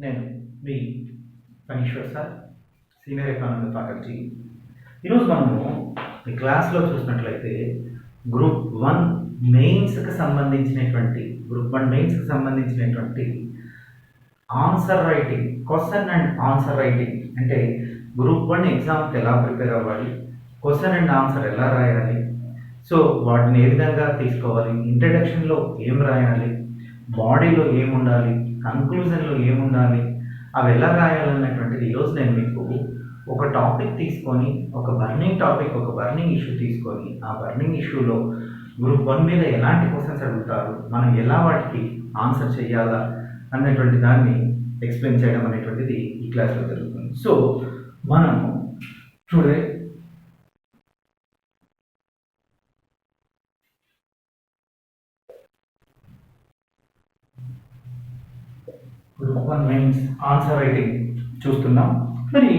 నేను మీ Phaniswar sir, senior economy faculty. ఈరోజు మనము ఈ క్లాస్లో చూసినట్లయితే గ్రూప్ వన్ మెయిన్స్కి సంబంధించినటువంటి answer writing, question and answer writing అంటే గ్రూప్ వన్ ఎగ్జామ్కి ఎలా ప్రిపేర్ అవ్వాలి, క్వశ్చన్ అండ్ ఆన్సర్ ఎలా రాయాలి, సో వాటిని ఏ విధంగా తీసుకోవాలి, ఇంట్రడక్షన్లో ఏం రాయాలి, బాడీలో ఏముండాలి, కన్క్లూజన్లో ఏముండాలి, అవి ఎలా రాయాలన్నటువంటిది ఈరోజు నేను మీకు ఒక టాపిక్ తీసుకొని, ఒక బర్నింగ్ ఇష్యూ తీసుకొని, ఆ బర్నింగ్ ఇష్యూలో గ్రూప్ వన్ మీద ఎలాంటి క్వశ్చన్స్ అడుగుతారు, మనం ఎలా వాటికి ఆన్సర్ చేయాలా అన్నటువంటి దాన్ని ఎక్స్ప్లెయిన్ చేయడం అనేటువంటిది ఈ క్లాస్లో జరుగుతుంది. సో మనము today group one mains answer writing చూస్తున్నాం. మరి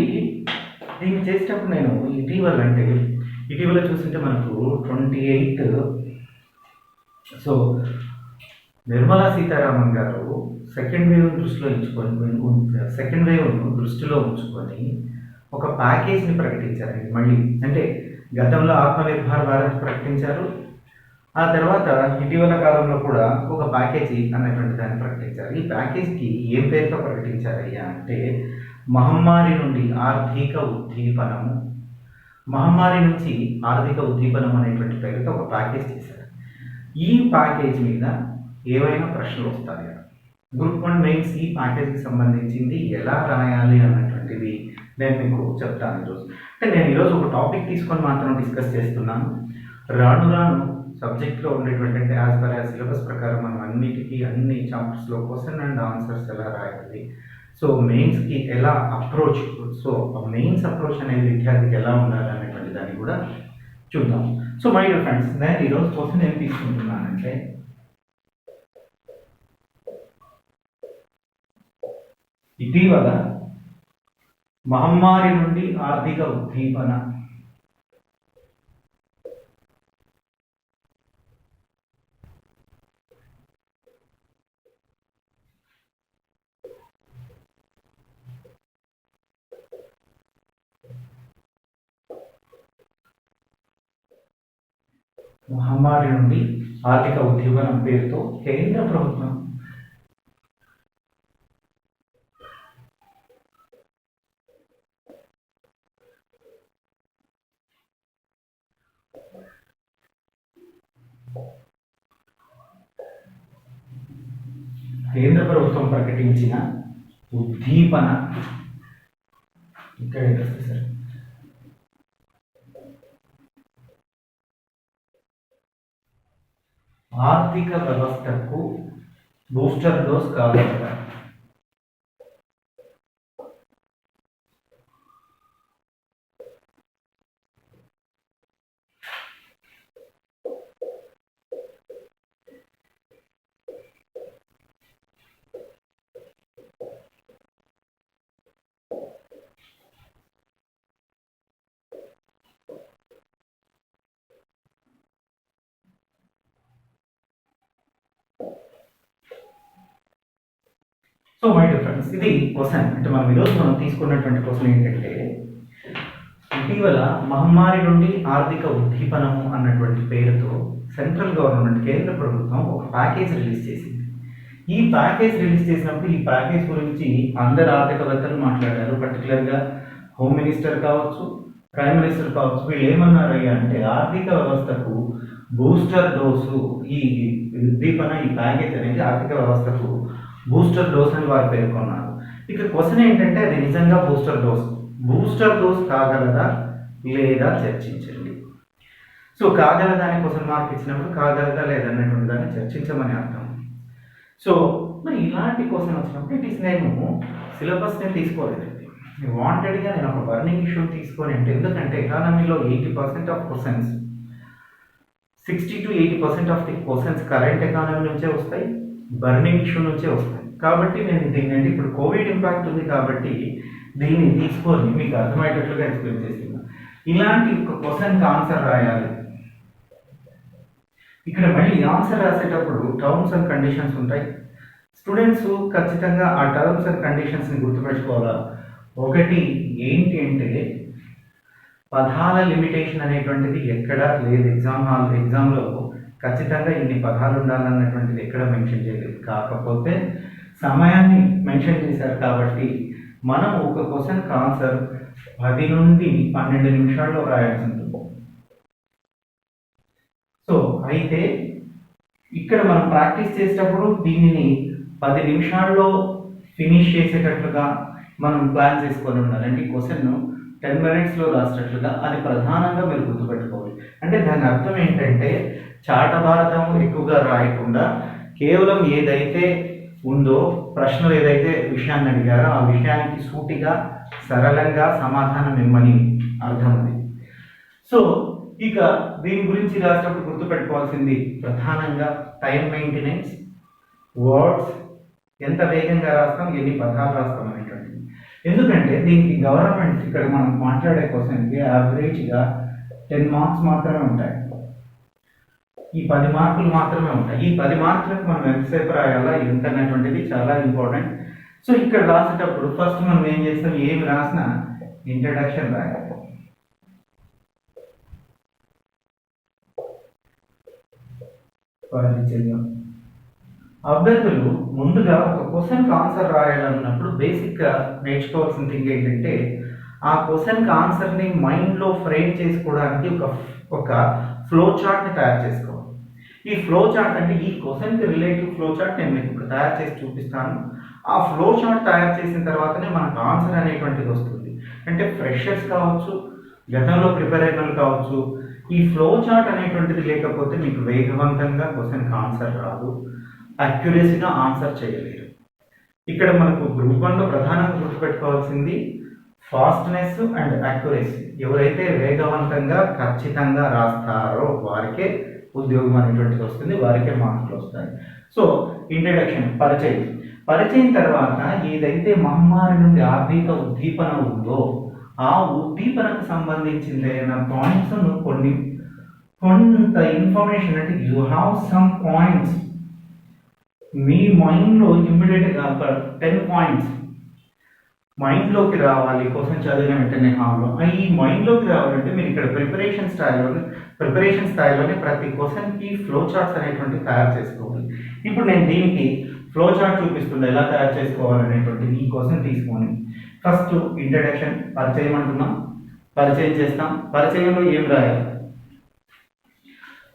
దీన్ని చేసేటప్పుడు నేను ఇటీవల చూసింటే మనకు 28 సో నిర్మలా సీతారామన్ గారు సెకండ్ వేవ్ను దృష్టిలో ఉంచుకొని ఒక ప్యాకేజ్ని ప్రకటించారండి. మళ్ళీ అంటే గతంలో ఆత్మనిర్భర్ భారత్ ప్రకటించారు, ఆ తర్వాత ఇటీవల కాలంలో కూడా ఒక ప్యాకేజీ అన్నటువంటి దాన్ని ప్రకటించారు. ఈ ప్యాకేజీకి ఏం పేరుతో ప్రకటించారయ్యా అంటే మహమ్మారి నుండి ఆర్థిక ఉద్దీపనం అనేటువంటి పేరుతో ఒక ప్యాకేజ్ చేశారు. ఈ ప్యాకేజ్ మీద ఏవైనా ప్రశ్నలు వస్తాయి. గ్రూప్ వన్ మెయిన్స్ ఈ ప్యాకేజీకి సంబంధించింది ఎలా రాయాలి అన్నటువంటిది నేను మీకు చెప్తాను ఈరోజు. అంటే నేను ఈరోజు ఒక టాపిక్ తీసుకొని మాత్రం డిస్కస్ చేస్తున్నాను. రాను సబ్జెక్ట్లో ఉండేటువంటి అంటే యాజ్ పర్ యాజ్ సిలబస్ ప్రకారం మనం అన్ని చాప్టర్స్లో క్వశ్చన్ అండ్ ఆన్సర్స్ ఎలా రాయాలి, సో మెయిన్స్కి ఎలా అప్రోచ్, సో మెయిన్స్ అప్రోచ్ అనేది విద్యార్థికి ఎలా ఉండాలి అనేటువంటి దాన్ని కూడా చూద్దాం. సో మై డియర్ ఫ్రెండ్స్, నేను ఈరోజు క్వశ్చన్ ఏం తీసుకుంటున్నానంటే ఇటీవల మహమ్మారి నుండి ఆర్థిక ఉద్దీపన పేరుతో కేంద్ర ప్రభుత్వం ప్రకటించిన ఉద్దీపన ఇక్కడ సార్ ఆర్థిక వ్యవస్థకు బూస్టర్ డోస్ కాగలదా? సో మై డియర్ ఫ్రెండ్స్, ఇది క్వశ్చన్ అంటే మనం తీసుకున్నటువంటి క్వశ్చన్ ఏంటంటే ఇటీవల మహమ్మారి నుండి ఆర్థిక ఉద్దీపనము అన్నటువంటి పేరుతో సెంట్రల్ గవర్నమెంట్, కేంద్ర ప్రభుత్వం ఒక ప్యాకేజ్ రిలీజ్ చేసింది. ఈ ప్యాకేజ్ రిలీజ్ చేసినప్పుడు ఈ ప్యాకేజ్ గురించి అందరు ఆర్థికవేత్తలు మాట్లాడారు. పర్టికులర్గా హోమ్ మినిస్టర్ కావచ్చు, ప్రైమ్ మినిస్టర్ కావచ్చు, వీళ్ళు ఏమన్నారయ్యా అంటే ఆర్థిక వ్యవస్థకు బూస్టర్ డోసు, ఈ ఉద్దీపన, ఈ ప్యాకేజ్ అనేది ఆర్థిక వ్యవస్థకు బూస్టర్ డోస్ అని వారు పేర్కొన్నారు. ఇక క్వశ్చన్ ఏంటంటే అది నిజంగా బూస్టర్ డోస్ కాగలదా లేదా చర్చించండి. సో కాగలదా అని క్వశ్చన్ మార్క్ ఇచ్చినప్పుడు కాగలదా లేదా అన్నటువంటి దాన్ని చర్చించమని అర్థం. సో మరి ఇలాంటి క్వశ్చన్ వచ్చినప్పుడు ఇట్ ఈస్ నేను సిలబస్ నేను తీసుకోలేదండి. వాంటెడ్గా నేను ఒక బర్నింగ్ ఇష్యూ తీసుకొని అంటే ఎందుకంటే ఎకానమీలో 80% of questions, 60 to 80% of the questions current economy నుంచే వస్తాయి, బర్నింగ్ ఇష్యూ నుంచే వస్తాయి. కాబట్టి నేను దీన్ని అంటే ఇప్పుడు కోవిడ్ ఇంపాక్ట్ ఉంది కాబట్టి దీన్ని తీసుకొని మీకు అర్థమయ్యేటట్లుగా ఎక్స్ప్లెయిన్ చేస్తున్నా. ఇలాంటి ఒక క్వశ్చన్కి ఆన్సర్ రాయాలి. ఇక్కడ మళ్ళీ ఆన్సర్ రాసేటప్పుడు టర్మ్స్ అండ్ కండిషన్స్ ఉంటాయి, స్టూడెంట్స్ ఖచ్చితంగా ఆ టర్మ్స్ అండ్ కండిషన్స్ని గుర్తుపెట్టుకోవాలా. ఒకటి ఏంటి అంటే పదాల లిమిటేషన్ అనేటువంటిది ఎక్కడా లేదు. ఎగ్జామ్లో ఖచ్చితంగా ఇన్ని పదాలు ఉండాలన్నటువంటిది ఎక్కడ మెన్షన్ చేయలేదు. కాకపోతే సమయాన్ని మెన్షన్ చేశారు కాబట్టి మనం ఒక క్వశ్చన్కి ఆన్సర్ 10 నుండి 12 నిమిషాల్లో రాయాల్సి ఉంటుంది. సో అయితే ఇక్కడ మనం ప్రాక్టీస్ చేసేటప్పుడు దీనిని 10 నిమిషాల్లో ఫినిష్ చేసేటట్లుగా మనం ప్లాన్ చేసుకొని ఉండాలి. అంటే ఈ క్వశ్చన్ 10 minutesలో రాసేటట్లుగా అది ప్రధానంగా మీరు గుర్తుపెట్టుకోవాలి. అంటే దాని అర్థం ఏంటంటే చాటభారతం ఎక్కువగా రాయకుండా కేవలం ఏదైతే ఉందో ప్రశ్నలు ఏదైతే విషయాన్ని అడిగారో ఆ విషయానికి సూటిగా సరళంగా సమాధానం ఇవ్వమని అర్థం అది. సో ఇక దీని గురించి రాసేటప్పుడు గుర్తుపెట్టుకోవాల్సింది ప్రధానంగా టైం మెయింటెనెన్స్, వర్డ్స్, ఎంత వేగంగా రాస్తాం, ఎన్ని పదాలు రాస్తాం అనేటువంటిది. ఎందుకంటే దీనికి గవర్నమెంట్ ఇక్కడ మనం మాట్లాడే క్వశ్చన్కి యావరేజ్గా 10 మార్క్స్ మాత్రమే ఉంటాయి. ఈ 10 మార్కులు మాత్రమే ఉంటాయి. ఈ 10 మార్కులకు మనం ఎంతసేపు రాయాలా ఎంత అనేటువంటిది చాలా ఇంపార్టెంట్. సో ఇక్కడ రాసేటప్పుడు ఫస్ట్ మనం ఏం చేస్తాం, ఏమి రాసినా ఇంట్రడక్షన్ రాయాలి. పరిచయం. అభ్యర్థులు ముందుగా ఒక క్వశ్చన్కి ఆన్సర్ రాయాలన్నప్పుడు బేసిక్గా నేర్చుకోవాల్సిన థింగ్ ఏంటంటే ఆ క్వశ్చన్కి ఆన్సర్ని మైండ్లో ఫ్రేమ్ చేసుకోవడానికి ఒక ఫ్లో చార్ట్ని తయారు చేసుకోవాలి. ఈ ఫ్లో చార్ట్ అంటే ఈ క్వశ్చన్కి రిలేటివ్ ఫ్లో చార్ట్ నేను మీకు తయారు చేసి చూపిస్తాను. ఆ ఫ్లో చార్ట్ తయారు చేసిన తర్వాతనే మనకు ఆన్సర్ అనేటువంటిది వస్తుంది. అంటే ఫ్రెషర్స్ కావచ్చు, గతంలో ప్రిపేర్ అయిన వాళ్ళు కావచ్చు, ఈ ఫ్లో చార్ట్ అనేటువంటిది లేకపోతే మీకు వేగవంతంగా క్వశ్చన్కి ఆన్సర్ రాదు, అక్యురసీగా ఆన్సర్ చేయలేరు. ఇక్కడ మనకు గ్రూప్ 1లో ప్రధానంగా గుర్తుపెట్టుకోవాల్సింది ఫాస్ట్నెస్ అండ్ అక్యురసీ. ఎవరైతే వేగవంతంగా ఖచ్చితంగా రాస్తారో వారికే ఉద్యోగం అనేటువంటిది వస్తుంది, వారికే మార్కులు వస్తాయి. సో ఇంట్రడక్షన్, పరిచయం తర్వాత ఏదైతే మహమ్మారి నుండి ఆర్థిక ఉద్దీపన ఉందో ఆ ఉద్దీపనకు సంబంధించిన పాయింట్స్ కొంత ఇన్ఫర్మేషన్, అంటే యూ హ్యావ్ సమ్ పాయింట్స్ మీ మైండ్లో ఇమ్మీడియట్గా 10 పాయింట్స్ మైండ్లోకి రావాలి. క్వశ్చన్ చదివిన వెంటనే హాల్లో ఈ మైండ్లోకి రావాలంటే మీరు ఇక్కడ ప్రిపరేషన్ స్థాయిలోనే ప్రతి క్వశ్చన్కి ఫ్లో చార్ట్స్ అనేటువంటివి తయారు చేసుకోవాలి. ఇప్పుడు నేను దీనికి ఫ్లో చార్ట్ చూపిస్తుంది ఎలా తయారు చేసుకోవాలనేటువంటిది. ఈ క్వశ్చన్ తీసుకొని ఫస్ట్ ఇంట్రడక్షన్, పరిచయం అంటున్నాం, పరిచయం చేస్తాం. పరిచయంలో ఏం రాయాలి?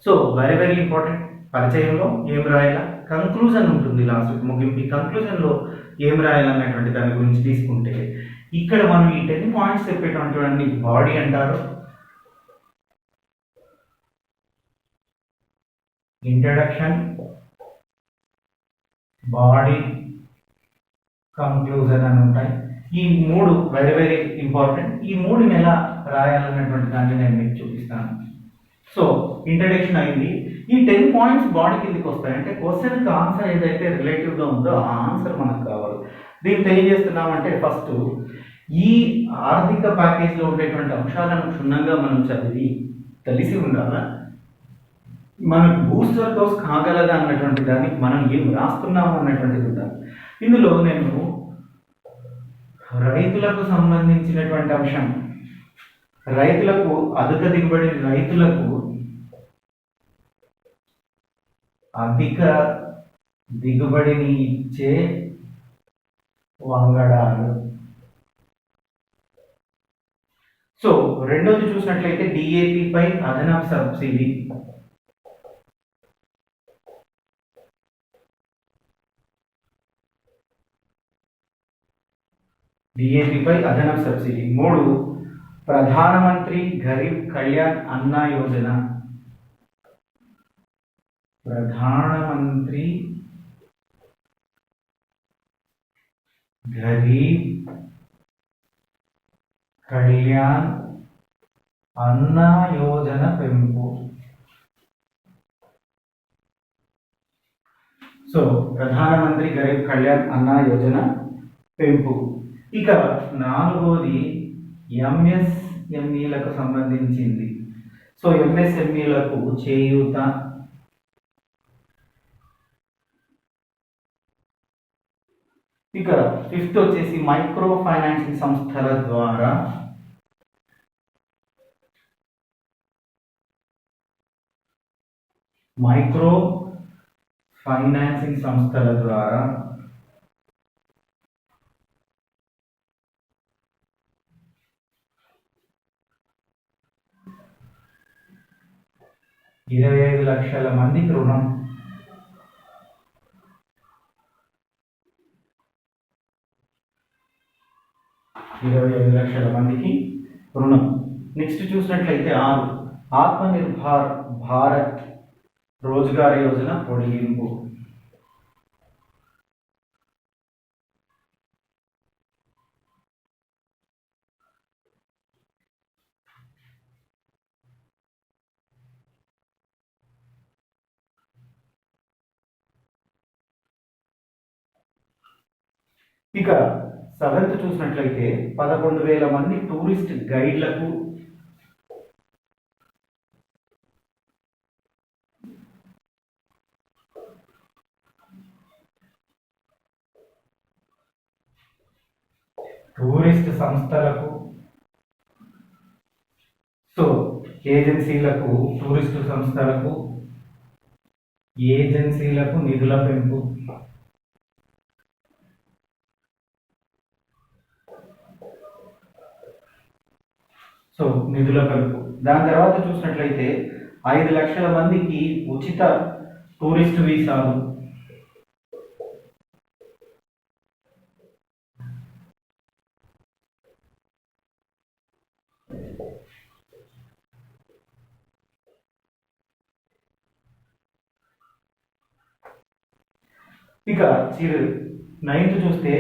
So very very important. పరిచయంలో ఏం రాయాలా? కంక్లూజన్ ఉంటుంది, లాస్ట్ ముగింపు. కంక్లూజన్లో ఏం రాయాలన్నటువంటి దాని గురించి తీసుకుంటే ఇక్కడ మనం ఈ 10 పాయింట్స్ చెప్పేటటువంటి బాడీ అంటారు. ఇంట్రడక్షన్, బాడీ, కంక్లూజన్ అని ఉంటాయి. ఈ 3 వెరీ వెరీ ఇంపార్టెంట్. ఈ 3ని ఎలా రాయాలన్నటువంటి దాన్ని నేను మీకు చూపిస్తాను. సో ఇంట్రడక్షన్ అయింది. ఈ 10 పాయింట్స్ బాడీ కిందకి వస్తాయి. అంటే క్వశ్చన్కి ఆన్సర్ ఏదైతే రిలేటివ్గా ఉందో ఆ ఆన్సర్ మనకు కావాలి. దీంతో ఏం చేస్తున్నామంటే ఫస్ట్ ఈ ఆర్థిక ప్యాకేజ్లో ఉండేటువంటి అంశాలను క్షుణ్ణంగా మనం చదివి తెలిసి ఉండాలా, మనకు బూస్టర్ డోస్ కాగలదా అన్నటువంటి దానికి మనం ఏం రాస్తున్నాము అన్నటువంటిది ఉండాలి. ఇందులో నేను రైతులకు సంబంధించినటువంటి అంశం, రైతులకు అధిక దిగుబడి, రైతులకు అధిక దిగుబడిని ఇచ్చే వంగడాలు. సో రెండోది చూసినట్లయితే డిఏపి పై అదనపు సబ్సిడీ. డిఏపి పై అదనపు సబ్సిడీ. 3 ప్రధానమంత్రి గరీబ్ కళ్యాణ్ అన్న యోజన. ప్రధానమంత్రి గరీబ్ కళ్యాణ్ అన్న యోజన పెంపు. సో ప్రధానమంత్రి గరీబ్ కళ్యాణ్ అన్న యోజన పెంపు. ఇక 4వది ఎంఎస్ఎంఈలకు సంబంధించింది. సో ఎంఎస్ఎంఈలకు చేయూత. ఇక ఫిఫ్త్ వచ్చేసి మైక్రో ఫైనాన్సింగ్ సంస్థల ద్వారా మైక్రో ఫైనాన్సింగ్ సంస్థల ద్వారా 25 లక్షల మందికి రుణం. నెక్స్ట్ చూసినట్లయితే 6 ఆత్మనిర్భర్ భారత్ రోజ్గార్ యోజన పొడిగింపు. ఇక 7th చూసినట్లయితే 11,000 మంది టూరిస్ట్ గైడ్లకు టూరిస్ట్ సంస్థలకు ఏజెన్సీలకు టూరిస్ట్ సంస్థలకు నిధుల పెంపు. నిధుల పెంపు. దాని తర్వాత చూసినట్లయితే 5 లక్షల మందికి ఉచిత టూరిస్ట్ వీసాలు. ఇక 9th చూస్తే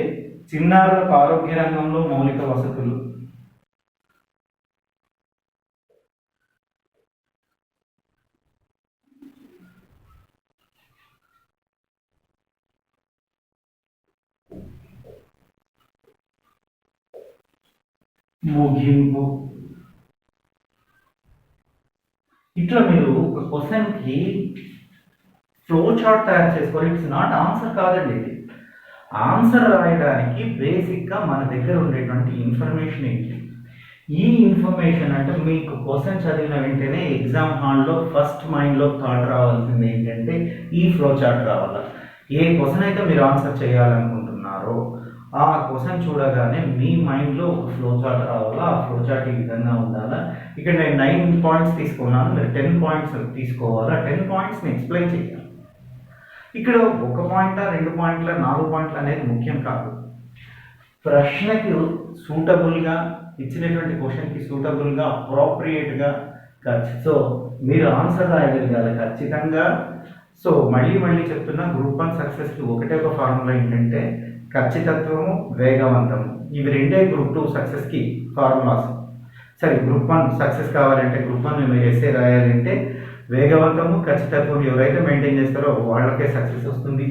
చిన్నారులకు ఆరోగ్య రంగంలో మౌలిక వసతులు. ముగింపు. ఇట్లా మీరు ఒక క్వశ్చన్కి ఫ్లో చార్ట్ తయారు చేసుకోవాలి. ఇట్స్ నాట్ ఆన్సర్ కాదండి. ఇది ఆన్సర్ రాయడానికి బేసిక్గా మన దగ్గర ఉండేటువంటి ఇన్ఫర్మేషన్ ఏంటి, ఈ ఇన్ఫర్మేషన్ అంటే మీకు క్వశ్చన్ చదివిన వెంటనే ఎగ్జామ్ హాల్లో ఫస్ట్ మైండ్లో థాట్ రావాల్సింది ఏంటంటే ఈ ఫ్లో చార్ట్ రావాలా. ఏ క్వశ్చన్ అయితే మీరు ఆన్సర్ చేయాలనుకుంటున్నారో ఆ క్వశ్చన్ చూడగానే మీ మైండ్లో ఒక ఫ్లో చార్ట్ రావాలా. ఆ ఫ్లో చార్ట్ ఈ విధంగా ఉండాలా. ఇక్కడ నేను 9 పాయింట్స్ తీసుకున్నాను, మీరు 10 పాయింట్స్ తీసుకోవాలా. 10 పాయింట్స్ని ఎక్స్ప్లెయిన్ చేయాలి. ఇక్కడ 1 పాయింట్ 2 పాయింట్ల 4 పాయింట్లు అనేది ముఖ్యం కాదు. ప్రశ్నకి సూటబుల్గా ఇచ్చినటువంటి క్వశ్చన్కి సూటబుల్గా అప్రోప్రియేట్గా మీరు ఆన్సర్ రాయగలగాలి ఖచ్చితంగా. మళ్ళీ చెప్తున్నా, గ్రూప్ 1 సక్సెస్కి ఒకటే ఒక ఫార్ములా ఏంటంటే ఖచ్చితత్వము, వేగవంతము. ఇవి రెండే గ్రూప్ 2 సక్సెస్కి ఫార్ములాస్. సరే, గ్రూప్ 1 సక్సెస్ కావాలంటే, గ్రూప్ 1 మీరు ఎస్ఏ రాయాలంటే వేగవంతము, ఖచ్చితత్వం ఎవరైతే మెయింటైన్ చేస్తారో వాళ్ళకే సక్సెస్ వస్తుంది.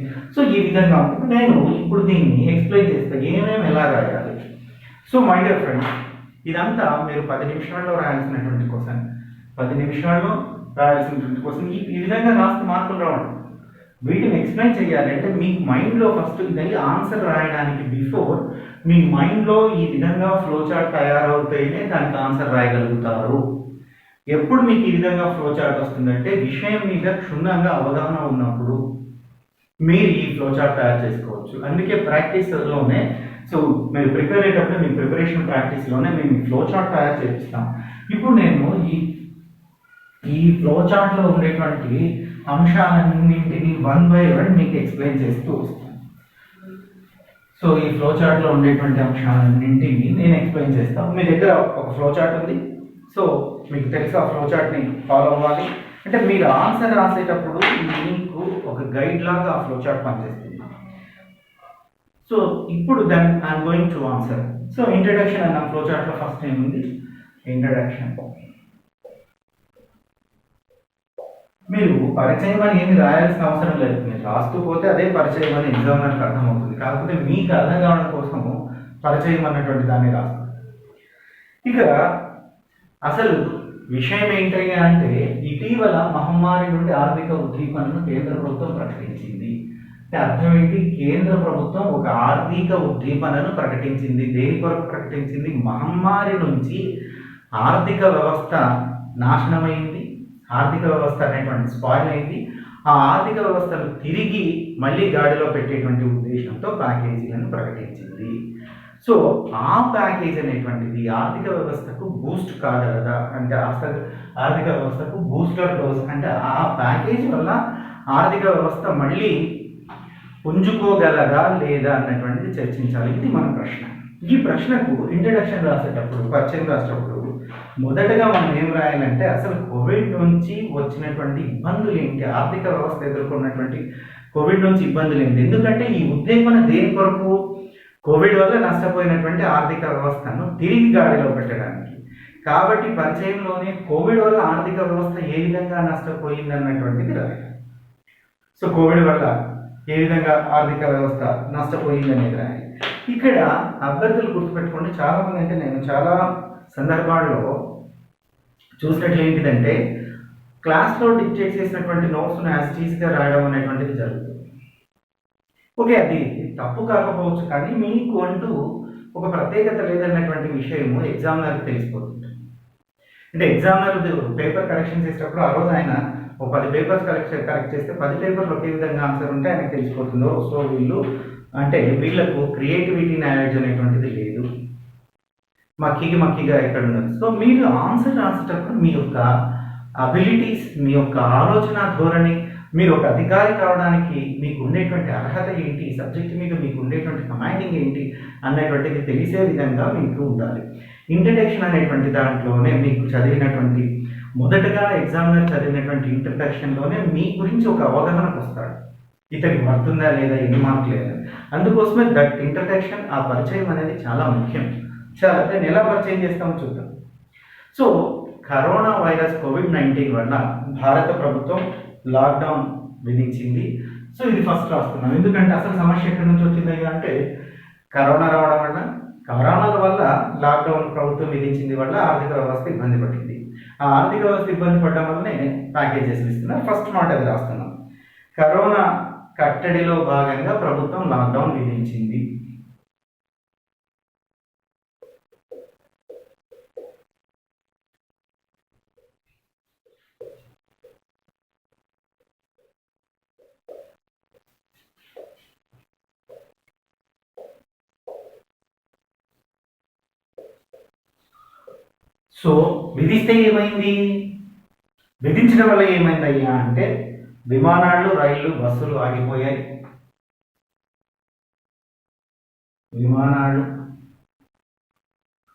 ఈ విధంగా ఉంటుంది. నేను ఇప్పుడు దీన్ని ఎక్స్ప్లెయిన్ చేస్తాను ఏమేమి ఎలా రాయాలి. మై డియర్ ఫ్రెండ్స్, ఇదంతా మీరు 10 నిమిషాల్లో రాయాల్సినటువంటి క్వశ్చన్. 10 నిమిషాల్లో రాయాల్సినటువంటి క్వశ్చన్. ఈ విధంగా రాస్తే మార్కులు రావడం. వీటిని ఎక్స్ప్లెయిన్ చేయాలంటే మీ మైండ్లో ఫస్ట్ ఇది ఆన్సర్ రాయడానికి బిఫోర్ మీ మైండ్లో ఈ విధంగా ఫ్లో చార్ట్ తయారవుతేనే దానికి ఆన్సర్ రాయగలుగుతారు. ఎప్పుడు మీకు ఈ విధంగా ఫ్లో చార్ట్ వస్తుందంటే విషయం మీద క్షుణ్ణంగా అవగాహన ఉన్నప్పుడు మీరు ఈ ఫ్లో చార్ట్ తయారు చేసుకోవచ్చు. అందుకే ప్రాక్టీస్లోనే మీరు ప్రిపేర్ అయ్యేటప్పుడు మీ ప్రిపరేషన్ ప్రాక్టీస్లోనే మేము ఈ ఫ్లో చార్ట్ తయారు చేపిస్తాం. ఇప్పుడు నేను ఈ ఫ్లో చార్ట్లో ఉండేటువంటి అంశాలన్నింటినీ 1 by 1 మీకు ఎక్స్ప్లెయిన్ చేస్తూ వస్తాను. ఈ ఫ్లో చార్ట్లో ఉండేటువంటి అంశాలన్నింటినీ నేను ఎక్స్ప్లెయిన్ చేస్తాను. మీ దగ్గర ఒక ఫ్లో చార్ట్ ఉంది. మీకు తెలుసు ఆ ఫ్లో చార్ట్ని ఫాలో అవ్వాలి. అంటే మీరు ఆన్సర్ రాసేటప్పుడు మీకు ఒక గైడ్ లాగా ఆ ఫ్లో చార్ట్ పనిచేస్తుంది. ఇప్పుడు then I'm going to answer. Introduction అన్న ఫ్లో చార్ట్లో ఫస్ట్ ఏముంది? ఇంట్రడక్షన్. మీరు పరిచయం అని ఏమి రాయాల్సిన అవసరం లేదు. మీరు రాస్తూ పోతే అదే పరిచయం అని ఎగ్జామినర్కి అర్థమవుతుంది. కాకపోతే మీకు అర్థం కావడం కోసము పరిచయం అన్నటువంటి దాన్ని రాస్తాం. ఇక అసలు విషయం ఏంటి అంటే ఇటీవల మహమ్మారి నుండి ఆర్థిక ఉద్దీపనను కేంద్ర ప్రభుత్వం ప్రకటించింది. అంటే అర్థం ఏంటి? కేంద్ర ప్రభుత్వం ఒక ఆర్థిక ఉద్దీపనను ప్రకటించింది. దేని కొరకు ప్రకటించింది? మహమ్మారి నుంచి ఆర్థిక వ్యవస్థ నాశనమైంది, ఆర్థిక వ్యవస్థ అనేటువంటి స్పాయిల్ అయింది. ఆ ఆర్థిక వ్యవస్థను తిరిగి మళ్ళీ గాడిలో పెట్టేటువంటి ఉద్దేశంతో ప్యాకేజీలను ప్రకటించింది. సో ఆ ప్యాకేజ్ అనేటువంటిది ఆర్థిక వ్యవస్థకు బూస్ట్ కాగలదా అంటే ఆర్థిక వ్యవస్థకు బూస్టర్ డోస్ అంటే ఆ ప్యాకేజ్ వల్ల ఆర్థిక వ్యవస్థ మళ్ళీ పుంజుకోగలదా లేదా అన్నటువంటిది చర్చించాలి. ఇది మన ప్రశ్న. ఈ ప్రశ్నకు ఇంట్రడక్షన్ రాసేటప్పుడు, పరిచయం రాసేటప్పుడు మొదటగా మనం ఏం రాయాలంటే అసలు కోవిడ్ నుంచి వచ్చినటువంటి ఇబ్బందులు ఏంటి, ఆర్థిక వ్యవస్థ ఎదుర్కొన్నటువంటి కోవిడ్ నుంచి ఇబ్బందులు ఏంటి. ఎందుకంటే ఈ ఉద్దీపన దేని కొరకు? కోవిడ్ వల్ల నష్టపోయినటువంటి ఆర్థిక వ్యవస్థను తిరిగి గాడిలో పెట్టడానికి. కాబట్టి పరిచయంలోనే కోవిడ్ వల్ల ఆర్థిక వ్యవస్థ ఏ విధంగా నష్టపోయింది అన్నటువంటిది రాయాలి. సో కోవిడ్ వల్ల ఏ విధంగా ఆర్థిక వ్యవస్థ నష్టపోయింది అనేది రాయాలి. ఇక్కడ అభ్యర్థులు గుర్తుపెట్టుకోండి, చాలా మంది అంటే నేను చాలా సందర్భాల్లో చూసినట్లు ఏంటిదంటే క్లాస్లో డిక్టేట్ చేసినటువంటి నోట్స్ను యాజిటీస్గా రాయడం అనేటువంటిది జరుగుతుంది. ఓకే, అది తప్పు కాకపోవచ్చు, కానీ మీకు అంటూ ఒక ప్రత్యేకత లేదన్నటువంటి విషయము ఎగ్జామినర్కి తెలిసిపోతుంది. అంటే ఎగ్జామినర్ పేపర్ కరెక్షన్ చేసేటప్పుడు ఆ రోజు ఆయన ఒక 10 పేపర్స్ కరెక్ట్ చేస్తే 10 పేపర్లు ఒకే విధంగా ఆన్సర్ ఉంటే ఆయనకు తెలిసిపోతుందో సో వీళ్ళకు క్రియేటివిటీ నాలెడ్జ్ అనేటువంటిది లేదు, మక్కిగా ఎక్కడ ఉన్నది. సో మీరు ఆన్సర్ రాసేటప్పుడు మీ యొక్క అబిలిటీస్, మీ యొక్క ఆలోచన ధోరణి, మీరు ఒక అధికారి కావడానికి మీకు ఉండేటువంటి అర్హత ఏంటి, సబ్జెక్ట్ మీద మీకు ఉండేటువంటి కమాండింగ్ ఏంటి అన్నటువంటిది తెలిసే విధంగా మీకు ఉండాలి. ఇంట్రడక్షన్ అనేటువంటి దాంట్లోనే మీకు చదివినటువంటి మొదటగా ఎగ్జామినర్ చదివినటువంటి ఇంట్రడక్షన్లోనే మీ గురించి ఒక అవగాహనకు వస్తాడు, ఇతనికి వర్తుందా లేదా, ఎన్ని మార్కులు లేదా. అందుకోసమే దట్ ఇంట్రడక్షన్, ఆ పరిచయం అనేది చాలా ముఖ్యం. చాలా నేను ఎలా పరిచయం చేస్తామో చూద్దాం. సో కరోనా వైరస్ కోవిడ్-19 వల్ల భారత ప్రభుత్వం లాక్డౌన్ విధించింది. సో ఇది ఫస్ట్ రాస్తున్నాం, ఎందుకంటే అసలు సమస్య ఎక్కడి నుంచి వచ్చింది అంటే కరోనా రావడం వల్ల, కరోనా వల్ల లాక్డౌన్ ప్రభుత్వం విధించింది వల్ల ఆర్థిక వ్యవస్థ ఇబ్బంది పడింది. ఆ ఆర్థిక వ్యవస్థ ఇబ్బంది పడడం వల్లనే ప్యాకేజెస్ ఇస్తున్నారు. ఫస్ట్ మాట అది రాస్తున్నాం. కరోనా కట్టడిలో భాగంగా ప్రభుత్వం లాక్డౌన్ విధించింది. సో విధిస్తే ఏమైంది? విధించడం వల్ల ఏమైందయ్యా అంటే విమానాలు, రైళ్లు, బస్సులు ఆగిపోయాయి. విమానాలు,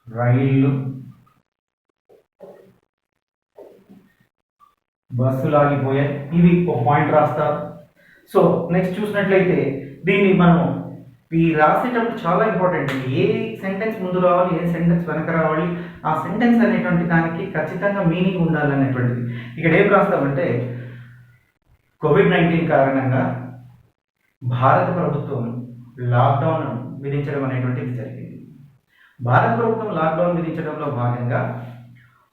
రైళ్లు, బస్సులు ఆగిపోయాయి. ఇది ఒక పాయింట్ రాస్తారు. సో నెక్స్ట్ చూసినట్లయితే దీన్ని మనం ఈ రాసేటప్పుడు చాలా ఇంపార్టెంట్. ఏ సెంటెన్స్ ముందు రావాలి, ఏ సెంటెన్స్ వెనక రావాలి, ఆ సెంటెన్స్ అనేటువంటి దానికి ఖచ్చితంగా మీనింగ్ ఉండాలనేటువంటిది. ఇక్కడ ఏం రాస్తామంటే కోవిడ్-19 కారణంగా భారత ప్రభుత్వం లాక్డౌన్ విధించడం అనేటువంటిది జరిగింది. భారత ప్రభుత్వం లాక్డౌన్ విధించడంలో భాగంగా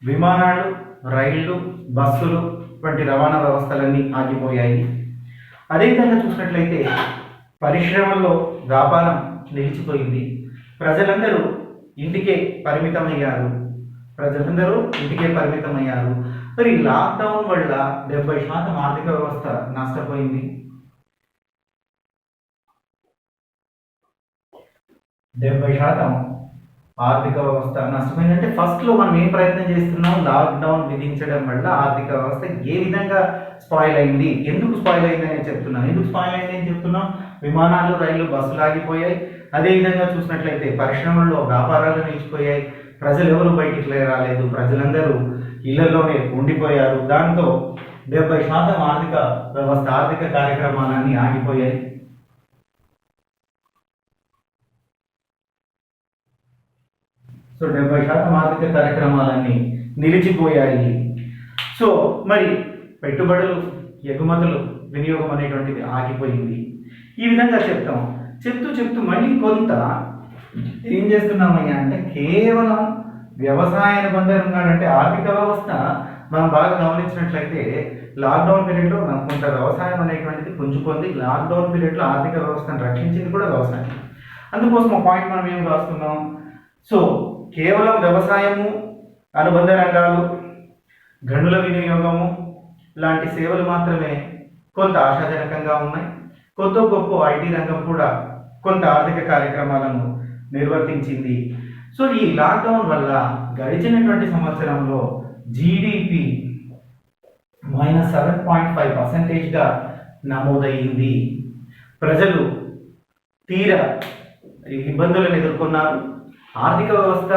విమానాలు, రైళ్లు, బస్సులు వంటి రవాణా వ్యవస్థలన్నీ ఆగిపోయాయి. అదేవిధంగా చూసినట్లయితే పరిశ్రమల్లో వ్యాపారం నిలిచిపోయింది. ప్రజలందరూ ఇంటికే పరిమితమయ్యారు. మరి లాక్డౌన్ వల్ల 70% ఆర్థిక వ్యవస్థ నష్టపోయింది. 70% ఆర్థిక వ్యవస్థ నష్టపోయిందంటే ఫస్ట్లో మనం ఏం ప్రయత్నం చేస్తున్నాం? లాక్డౌన్ విధించడం వల్ల ఆర్థిక వ్యవస్థ ఏ విధంగా స్పాయిల్ అయింది, ఎందుకు స్పాయిల్ అయింది అని చెప్తున్నాం. ఎందుకు స్పాయిల్ అయింది అని చెప్తున్నాం? విమానాలు, రైళ్లు, బస్సులు ఆగిపోయాయి. అదేవిధంగా చూసినట్లయితే పరిశ్రమల్లో వ్యాపారాలు నిలిచిపోయాయి. ప్రజలు ఎవరు బయటికి రాలేదు, ప్రజలందరూ ఇళ్లలోనే ఉండిపోయారు. దాంతో 70% ఆర్థిక వ్యవస్థ, ఆర్థిక కార్యక్రమాలన్నీ ఆగిపోయాయి. సో 70% ఆర్థిక కార్యక్రమాలన్నీ నిలిచిపోయాయి. సో మరి పెట్టుబడులు, ఎగుమతులు, వినియోగం అనేటువంటిది ఆగిపోయింది. ఈ విధంగా చెప్తూ మళ్ళీ కొంత ఏం చేస్తున్నామయ్యా అంటే కేవలం వ్యవసాయ అనుబంధంగా అంటే ఆర్థిక వ్యవస్థ మనం బాగా గమనించినట్లయితే లాక్డౌన్ పీరియడ్లో కొంత వ్యవసాయం అనేటువంటిది పుంజుకుంది. లాక్డౌన్ పీరియడ్లో ఆర్థిక వ్యవస్థను రక్షించింది కూడా వ్యవసాయం. అందుకోసం ఒక పాయింట్ మనం ఏం రాస్తున్నాం, సో కేవలం వ్యవసాయము, అనుబంధ రంగాలు, గనుల వినియోగము లాంటి సేవలు మాత్రమే కొంత ఆశాజనకంగా ఉన్నాయి. కొత్త గొప్ప ఐటీ రంగం కూడా కొంత ఆర్థిక కార్యక్రమాలను నిర్వర్తించింది. సో ఈ లాక్డౌన్ వల్ల గడిచినటువంటి సంవత్సరంలో జీడిపి -7.5%గా నమోదయ్యింది. ప్రజలు తీరా ఇబ్బందులను ఎదుర్కొన్నారు. ఆర్థిక వ్యవస్థ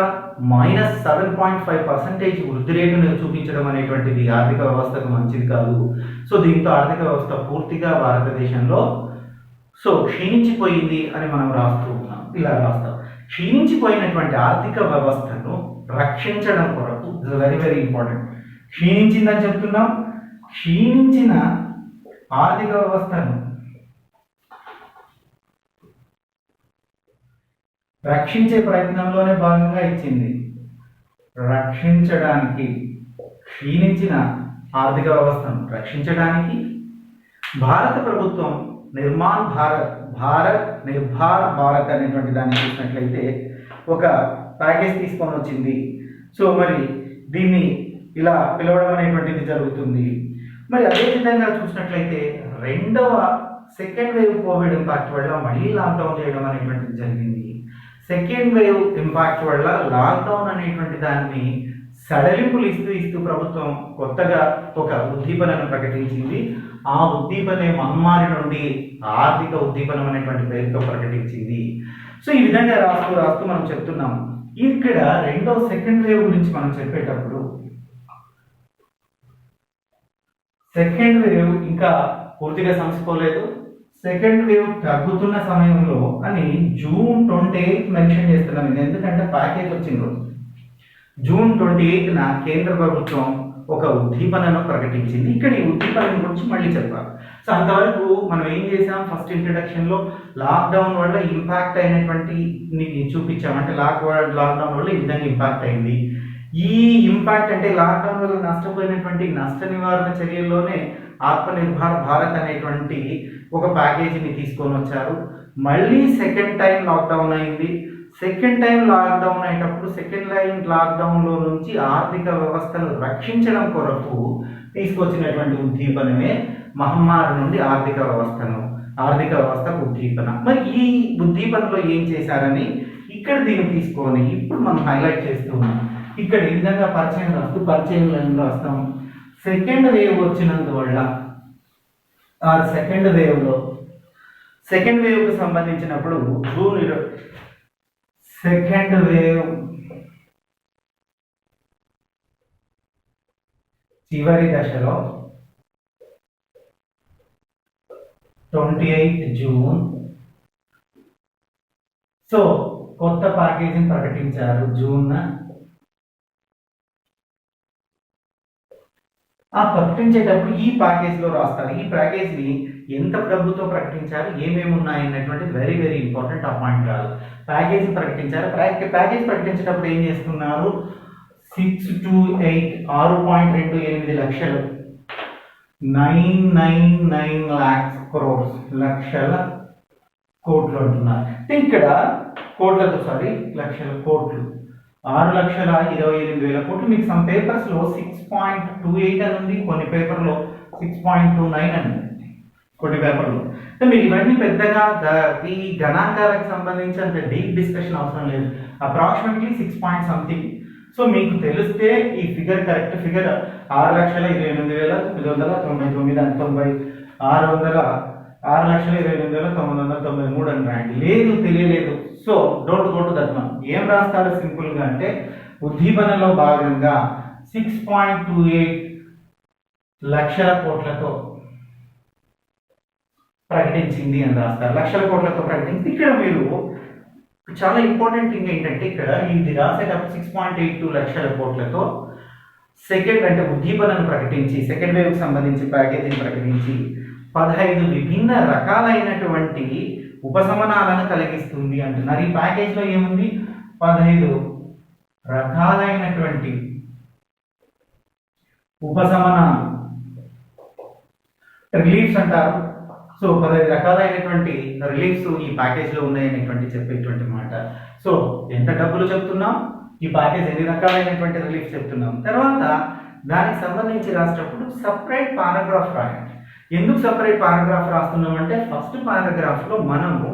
-7.5% వృద్ధి రేటును చూపించడం అనేటువంటిది ఆర్థిక వ్యవస్థకు మంచిది కాదు. సో దీంతో ఆర్థిక వ్యవస్థ పూర్తిగా భారతదేశంలో క్షీణించిపోయింది అని మనం రాస్తూ ఉన్నాం. ఇలా రాస్తాం. క్షీణించిపోయినటువంటి ఆర్థిక వ్యవస్థను రక్షించడం కొరకు వెరీ వెరీ ఇంపార్టెంట్. క్షీణించిందని చెప్తున్నాం. క్షీణించిన ఆర్థిక వ్యవస్థను రక్షించే ప్రయత్నంలోనే భాగంగా ఇచ్చింది. రక్షించడానికి, క్షీణించిన ఆర్థిక వ్యవస్థను రక్షించడానికి భారత ప్రభుత్వం నిర్మాణ్ భారత్ అనేటువంటి దాన్ని చూసినట్లయితే ఒక ప్యాకేజ్ తీసుకొని వచ్చింది. సో మరి దీన్ని ఇలా పిలవడం అనేటువంటిది జరుగుతుంది. మరి అదేవిధంగా చూసినట్లయితే సెకండ్ వేవ్ కోవిడ్ ఇంపాక్ట్ వల్ల మళ్ళీ లాక్డౌన్ చేయడం అనేటువంటిది జరిగింది. సెకండ్ వేవ్ ఇంపాక్ట్ వల్ల లాక్డౌన్ అనేటువంటి దాన్ని సడలింపులు ఇస్తూ ప్రభుత్వం కొత్తగా ఒక ఉద్దీపనను ప్రకటించింది. ఆ ఉద్దీపనే మహమ్మారి నుండి ఆర్థిక ఉద్దీపనం అనేటువంటి పేరుతో ప్రకటించింది. సో ఈ విధంగా రాస్తూ మనం చెప్తున్నాం. ఇక్కడ సెకండ్ వేవ్ గురించి మనం చెప్పేటప్పుడు సెకండ్ వేవ్ ఇంకా పూర్తిగా సమసిపోలేదు. సెకండ్ వేవ్ తగ్గుతున్న సమయంలో అని June 28 మెన్షన్ చేస్తున్నాం. ఎందుకంటే ప్యాకేజ్ వచ్చిన రోజు June 28న కేంద్ర ప్రభుత్వం ఒక ఉద్దీపనను ప్రకటించింది. ఇక్కడ ఈ ఉద్దీపన గురించి మళ్ళీ చెప్పాలి. సో అంతవరకు మనం ఏం చేసాం, ఫస్ట్ ఇంట్రడక్షన్లో లాక్డౌన్ వల్ల ఇంపాక్ట్ అయినటువంటి చూపించాం. అంటే లాక్డౌన్ వల్ల ఈ విధంగా ఇంపాక్ట్ అయింది. ఈ ఇంపాక్ట్ అంటే లాక్డౌన్ వల్ల నష్టపోయినటువంటి నష్ట నివారణ చర్యల్లోనే ఆత్మనిర్భర్ భారత్ అనేటువంటి ఒక ప్యాకేజీని తీసుకొని వచ్చారు. మళ్ళీ సెకండ్ టైం లాక్డౌన్ అయింది. సెకండ్ టైం లాక్డౌన్ అయినప్పుడు సెకండ్ లైన్ లాక్డౌన్లో నుంచి ఆర్థిక వ్యవస్థను రక్షించడం కొరకు తీసుకొచ్చినటువంటి ఉద్దీపనమే మహమ్మారి నుండి ఆర్థిక వ్యవస్థకు ఉద్దీపన. మరి ఈ ఉద్దీపనలో ఏం చేశారని ఇక్కడ దీన్ని తీసుకొని ఇప్పుడు మనం హైలైట్ చేస్తున్నాం. ఇక్కడ ఈ విధంగా పరిచయం రాస్తాం. సెకండ్ వేవ్ వచ్చినందువల్ల సెకండ్ వేవ్కు సంబంధించినప్పుడు సెకండ్ వేవ్ చివరి దశలో 28 జూన్ సో కొత్త ప్యాకేజీని ప్రకటించారు జూన్. ఆ ప్రకటించేటప్పుడు ఈ ప్యాకేజ్లో రాస్తారు. ఈ ప్యాకేజ్ని ఎంత డబ్బుతో ప్రకటించారు, ఏమేమి ఉన్నాయి అన్నటువంటిది వెరీ వెరీ ఇంపార్టెంట్. ఆ పాయింట్ కాదు. ప్యాకేజీ ప్రకటించారు. ప్యాకేజ్ ప్రకటించేటప్పుడు ఏం చేస్తున్నారు, 628 లక్షలు 999 lakhs crores లక్షల కోట్లు అంటున్నారు. ఇక్కడ లక్షల కోట్లు 6,28,000 కోట్లు. మీకు సమ్ పేపర్స్ లో 6.28 అని ఉంది, కొన్ని పేపర్లో 6.29 అని ఉంది, కొన్ని పేపర్లో. మీరు ఇవన్నీ పెద్దగా ఈ గణాంకాలకు సంబంధించి అంత డీప్ డిస్కషన్ అవసరం లేదు. Approximately 6 point something. సో మీకు తెలిస్తే ఈ ఫిగర్ కరెక్ట్ ఫిగర్ 6,28,999 6,28,993 అని రాయండి. లేదు తెలియలేదు, so don't go to that one. ఏం రాస్తారు సింపుల్గా అంటే ఉద్దీపనలో భాగంగా 6.28 లక్షల కోట్లతో ప్రకటించింది అని రాస్తారు. లక్షల కోట్లతో ప్రకటించింది. ఇక్కడ మీరు చాలా ఇంపార్టెంట్ థింగ్ ఏంటంటే ఇక్కడ ఇది రాసేటప్పుడు 6.82 లక్షల కోట్లతో సెకండ్ అంటే ఉద్దీపనను ప్రకటించి సెకండ్ వేవ్కి సంబంధించి ప్యాకేజీని ప్రకటించి 15 విభిన్న రకాలైనటువంటి ఉపశమనాలను కలిగిస్తుంది అంటున్నారు. ఈ ప్యాకేజ్లో ఏముంది, 15 రకాలైనటువంటి ఉపశమనాలు రిలీఫ్స్ అంటారు. సో 15 రకాలైనటువంటి రిలీఫ్స్ ఈ ప్యాకేజ్ లో ఉన్నాయనేటువంటి చెప్పేటువంటి మాట. సో ఎంత డబ్బులు చెప్తున్నాం, ఈ ప్యాకేజ్ ఎన్ని రకాలైనటువంటి రిలీఫ్ చెప్తున్నాం, తర్వాత దానికి సంబంధించి రాసేటప్పుడు సపరేట్ పారాగ్రాఫ్ రాయండి. ఎందుకు సపరేట్ పారాగ్రాఫ్ రాస్తున్నాం అంటే ఫస్ట్ పారాగ్రాఫ్ లో మనము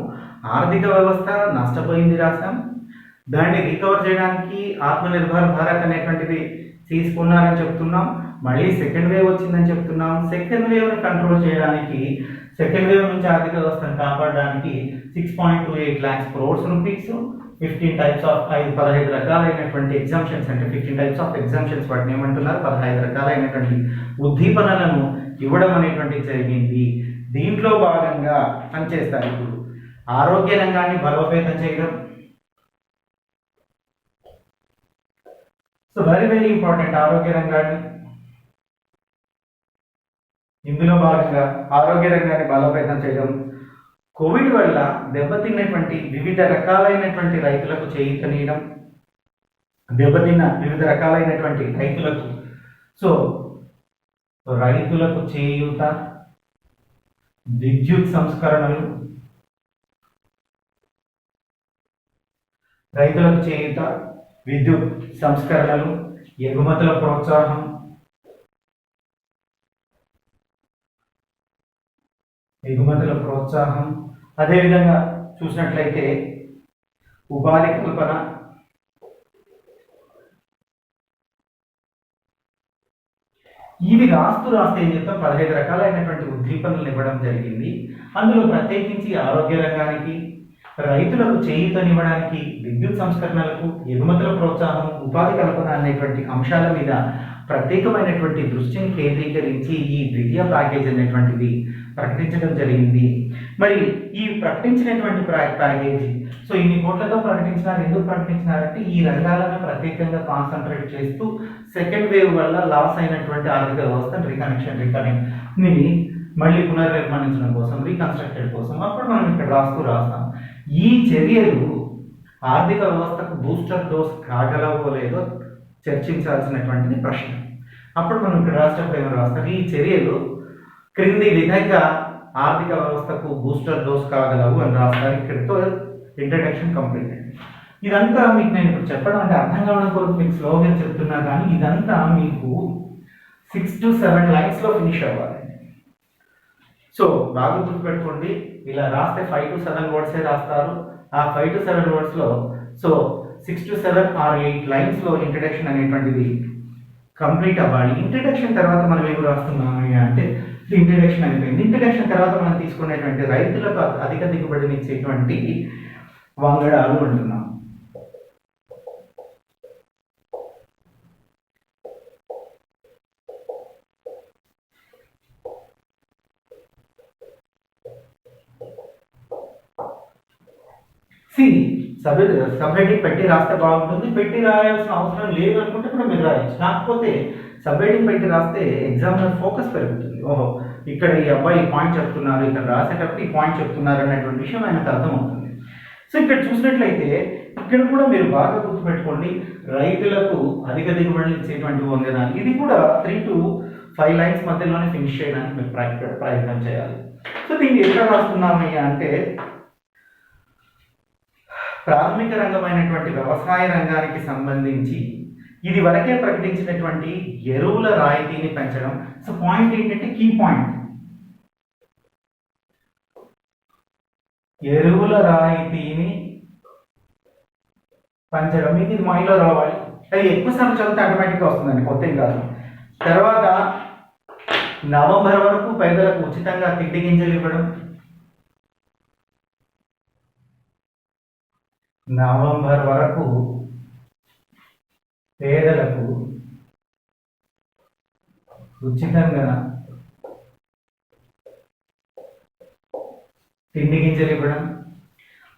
ఆర్థిక వ్యవస్థ నష్టపోయింది రాసాం, దాన్ని రికవర్ చేయడానికి ఆత్మనిర్భర్ భారత్ అనేటువంటిది తీసుకున్నారని చెప్తున్నాం, మళ్ళీ సెకండ్ వేవ్ వచ్చిందని చెప్తున్నాం, సెకండ్ వేవ్ ని కంట్రోల్ చేయడానికి, సెకండ్ వేవ్ నుంచి ఆర్థిక వ్యవస్థను కాపాడడానికి 6.28 lakhs crores rupees, 15 types of 15 రకాలైనటువంటి ఎగ్జామ్షన్స్, అంటే 15 types of ఎగ్జామ్షన్స్ వాటిని ఏమంటున్నారు, 15 రకాలైనటువంటి ఉద్దీపనలను ఇవ్వడం అనేటువంటి జరిగింది. దీంట్లో భాగంగా పనిచేస్తారు. ఇప్పుడు ఆరోగ్య రంగాన్ని బలోపేతం చేయడం, సో వెరీ వెరీ ఇంపార్టెంట్ ఆరోగ్య రంగాన్ని. ఇందులో భాగంగా ఆరోగ్య రంగాన్ని బలోపేతం చేయడం, కోవిడ్ వల్ల దెబ్బతిన్నటువంటి వివిధ రకాలైనటువంటి రైతులకు చేయూతనీయడం, దెబ్బతిన్న వివిధ రకాలైనటువంటి రైతులకు, సో రైతులకు చేయూత, విద్యుత్ సంస్కరణలు, రైతులకు చేయూత, విద్యుత్ సంస్కరణలు, ఎగుమతుల ప్రోత్సాహం, అదేవిధంగా చూసినట్లయితే ఉపాధి కల్పన, ఇవి రాస్తే ఏం చెప్తాం, 15 రకాలైనటువంటి ఉద్దీపనలు ఇవ్వడం జరిగింది. అందులో ప్రత్యేకించి ఆరోగ్య రంగానికి, రైతులకు చేయూతనివ్వడానికి, విద్యుత్ సంస్కరణలకు, ఎగుమతుల ప్రోత్సాహం, ఉపాధి కల్పన అనేటువంటి అంశాల మీద ప్రత్యేకమైనటువంటి దృష్టిని కేంద్రీకరించి ఈ ద్వితీయ ప్యాకేజ్ అనేటువంటిది ప్రకటించడం జరిగింది. మరి ఈ ప్రకటించినటువంటి ప్యాకేజీ, సో ఇన్ని కోట్లతో ప్రకటించినారు. ఎందుకు ప్రకటించినారంటే ఈ రంగాలను ప్రత్యేకంగా కాన్సన్ట్రేట్ చేస్తూ సెకండ్ వేవ్ వల్ల లాస్ అయినటువంటి ఆర్థిక వ్యవస్థ రికనెక్ట్ని మళ్ళీ పునర్నిర్మాణించడం కోసం, రీకన్స్ట్రక్టెడ్ కోసం. అప్పుడు మనం ఇక్కడ రాస్తాం ఈ చర్యలు ఆర్థిక వ్యవస్థకు బూస్టర్ డోస్ కాగలవో లేదో చర్చించాల్సినటువంటిది ప్రశ్న. అప్పుడు మనం ఇక్కడ రాష్ట్రంలో ఏమైనా రాస్తారు, ఈ చర్యలు క్రింది విధంగా ఆర్థిక వ్యవస్థకు బూస్టర్ డోస్ కాగలవు అని రాస్తారు. ఇక్కడితో ఇంట్రడక్షన్ కంప్లీట్. ఇదంతా మీకు నేను ఇప్పుడు చెప్పడం అంటే అర్థం కావడం కొరకు మీకు స్లోగా చెప్తున్నా, కానీ ఇదంతా మీకు 6 to 7 lines లో ఫినిష్ అవ్వాలి. సో బాగా గుర్తుపెట్టుకోండి, ఇలా రాస్తే 5 to 7 words రాస్తారు. ఆ 5 to 7 words లో సో 6 to 7 or 8 lines లో ఇంట్రడక్షన్ అనేటువంటిది కంప్లీట్ అవ్వాలి. ఇంట్రడక్షన్ తర్వాత మనం ఏం రాస్తున్నాము అంటే ఇంట్రడక్షన్ అయిపోయింది. ఇంట్రడక్షన్ తర్వాత మనం తీసుకునేటువంటి రైతులకు అధిక దిగుబడిని ఇచ్చేటువంటి వంగడాలు అంటున్నాం. సబ్హెడింగ్ పెట్టి రాస్తే బాగుంటుంది. పెట్టి రాయాల్సిన అవసరం లేదు అనుకుంటే కూడా మీరు రాయచ్చు. కాకపోతే సబ్హెడింగ్ పెట్టి రాస్తే ఎగ్జామినర్ ఫోకస్ పెరుగుతుంది. ఓహో, ఇక్కడ ఈ అబ్బాయి ఈ పాయింట్ చెప్తున్నారు, ఇక్కడ రాసేటప్పుడు ఈ పాయింట్ చెప్తున్నారు అనేటువంటి విషయం ఆయనకు అర్థమవుతుంది. సో ఇక్కడ చూసినట్లయితే ఇక్కడ కూడా మీరు బాగా గుర్తుపెట్టుకోండి, రైతులకు అధిక దిగుబడులు ఇచ్చేటువంటి వంగనాలు, ఇది కూడా 3 to 5 lines మధ్యలోనే ఫినిష్ చేయడానికి మీరు ప్రయత్నం చేయాలి. సో దీన్ని ఎట్లా రాస్తున్నామయ్యా అంటే ప్రాథమిక రంగమైనటువంటి వ్యవసాయ రంగానికి సంబంధించి ఇది వరకే ప్రకటించినటువంటి ఎరువుల రాయితీని పెంచడం. సో పాయింట్ ఏంటంటే కీ పాయింట్, ఎరువుల రాయితీని పెంచడం. మీకు ఇది మైండ్లో రావాలి. అది ఎక్కువ సార్లు చదివితే ఆటోమేటిక్గా వస్తుందండి, కొత్త కాదు. తర్వాత నవంబర్ వరకు పేదలకు ఉచితంగా తిండి గింజలు ఇవ్వడం. నవంబర్ వరకు పేదలకు ఉచితంగా తిండి గింజలు ఇవ్వడం.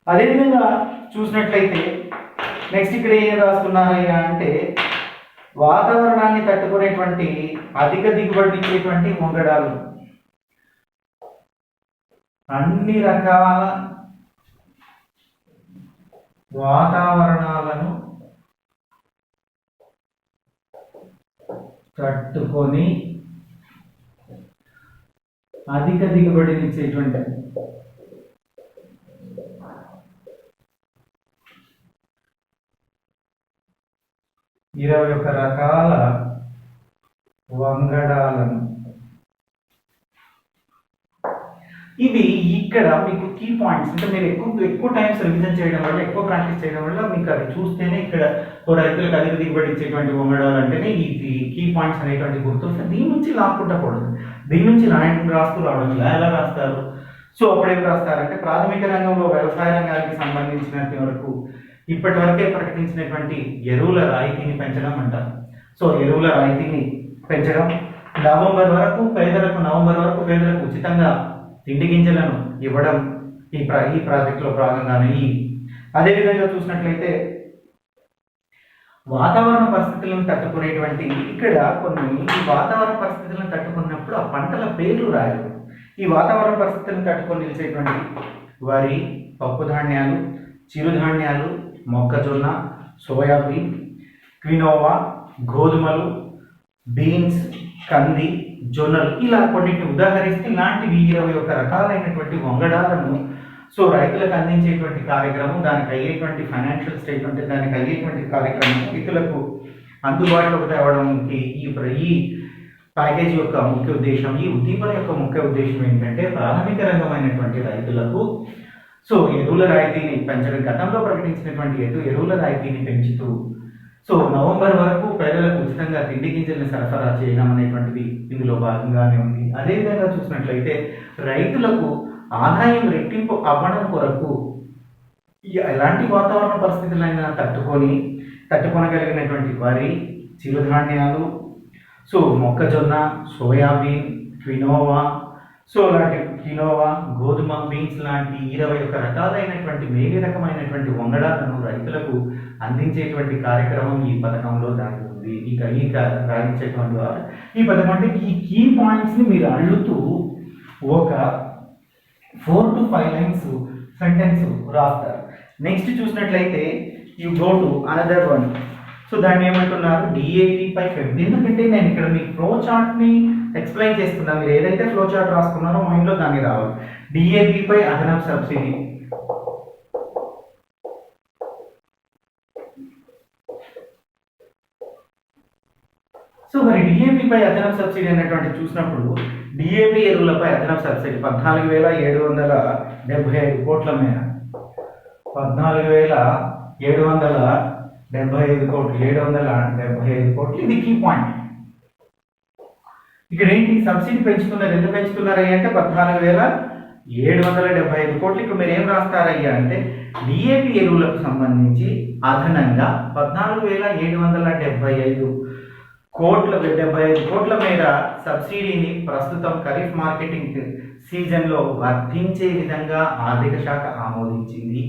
అదేవిధంగా చూసినట్లయితే నెక్స్ట్ ఇక్కడ ఏం రాస్తున్నారయ్యా అంటే వాతావరణాన్ని తట్టుకునేటువంటి అధిక దిగుబడి ఇచ్చేటువంటి వంగడాలు, అన్ని రకాల వాతావరణాలను తట్టుకొని అధిక దిగుబడినిచ్చేటువంటి 21 రకాల వంగడాలను. ఇవి ఇక్కడ మీకు కీ పాయింట్స్, అంటే మీరు ఎక్కువ టైమ్స్ రివిజన్ చేయడం వల్ల, ఎక్కువ ప్రాక్టీస్ చేయడం వల్ల మీకు అది చూస్తేనే ఇక్కడ రైతులకు అధిక దిగుబడి ఇచ్చేటువంటి వంగడాలు అంటేనే ఈ కీ పాయింట్స్ అనేటువంటి గుర్తొస్తే దీని నుంచి లాక్కుంటా కూడదు. దీని నుంచి రాస్తూ రావడం ఎలా రాస్తారు? సో అప్పుడు ఏం రాస్తారంటే ప్రాథమిక రంగంలో వ్యవసాయ రంగానికి సంబంధించినంత వరకు ఇప్పటి వరకే ప్రకటించినటువంటి ఎరువుల రాయితీని పెంచడం అంటారు. సో ఎరువుల రాయితీని పెంచడం, నవంబర్ వరకు పేదలకు ఉచితంగా తిండి గింజలను ఇవ్వడం ఈ ప్రాజెక్టులో భాగంగానే. అదేవిధంగా చూసినట్లయితే వాతావరణ పరిస్థితులను తట్టుకునేటువంటి, ఇక్కడ కొన్ని ఈ వాతావరణ పరిస్థితులను తట్టుకున్నప్పుడు ఆ పంటల పేర్లు రాయరు. ఈ వాతావరణ పరిస్థితులను తట్టుకొని నిలిచేటువంటి వరి, పప్పు ధాన్యాలు, చిరుధాన్యాలు, మొక్కజొన్న, సోయాబీన్, క్వినోవా, గోధుమలు, బీన్స్, కంది, జొన్నలు, ఇలా కొన్నిటిని ఉదాహరిస్తే ఇలాంటివి 21 రకాలైనటువంటి వంగడాలను సో రైతులకు అందించేటువంటి కార్యక్రమం, దానికి అయ్యేటువంటి ఫైనాన్షియల్ స్టేట్మెంట్, దానికి అయ్యేటువంటి కార్యక్రమం రైతులకు అందుబాటులోకి తేవడానికి ఈ ప్యాకేజ్ యొక్క ముఖ్య ఉద్దేశం, ఈ ఉద్దీపన యొక్క ముఖ్య ఉద్దేశం ఏంటంటే ప్రాథమిక రంగమైనటువంటి రైతులకు సో ఎరువుల రాయితీని పెంచడం, గతంలో ప్రకటించినటువంటి ఎరువుల రాయితీని పెంచుతూ సో నవంబర్ వరకు పేదలకు ఉచితంగా తిండి గింజలను సరఫరా చేయడం అనేటువంటిది ఇందులో భాగంగానే ఉంది. అదేవిధంగా చూసినట్లయితే రైతులకు ఆదాయం రెట్టింపు అవ్వడం కొరకు ఎలాంటి వాతావరణ పరిస్థితులైనా తట్టుకొనగలిగినటువంటి వరి, చిరుధాన్యాలు, సో మొక్కజొన్న, సోయాబీన్, క్వినోవా, గోధుమ, బీన్స్ లాంటి 21 రకాలైనటువంటి వేరే రకమైనటువంటి వంగడాలను రైతులకు అందించేటువంటి కార్యక్రమం ఈ పథకంలో దాగి ఉంది. రాయించేటువంటి వారు ఈ పథకం అంటే ఈ కీ పాయింట్స్ని మీరు అల్లుతూ ఒక 4 to 5 లైన్స్ సెంటెన్స్ రాస్తారు. నెక్స్ట్ చూసినట్లయితే you go to another one. So దాన్ని ఏమంటున్నారు? డిఏపి పై పెంపు. ఎందుకంటే నేను ఇక్కడ మీకు ఫ్లో చార్ట్ని ఎక్స్ప్లెయిన్ చేస్తున్నా, మీరు ఏదైతే ఫ్లో చార్ట్ రాసుకున్నారో మైండ్లో దాన్ని రావాలి. డిఏపి పై అదనపు సబ్సిడీ. సో మరి డిఏపి పై అదనపు సబ్సిడీ అనేటువంటి చూసినప్పుడు డిఏపి ఎరువులపై అదనపు సబ్సిడీ 14,775 కోట్ల మేర, 14,775 కోట్లు, 775 కోట్లు. ఇది కీ పాయింట్. ఇక్కడ ఏంటి? సబ్సిడీ పెంచుతున్నారు. ఎందుకు పెంచుతున్నారయ్యా అంటే 14,775 కోట్లు. ఇక్కడ మీరు ఏం రాస్తారయ్యా అంటే డిఏపి ఎరువులకు సంబంధించి అదనంగా 14,775 కోట్ల మేర సబ్సిడీని ప్రస్తుతం ఖరీఫ్ మార్కెటింగ్ సీజన్లో వర్తించే విధంగా ఆర్థిక శాఖ ఆమోదించింది.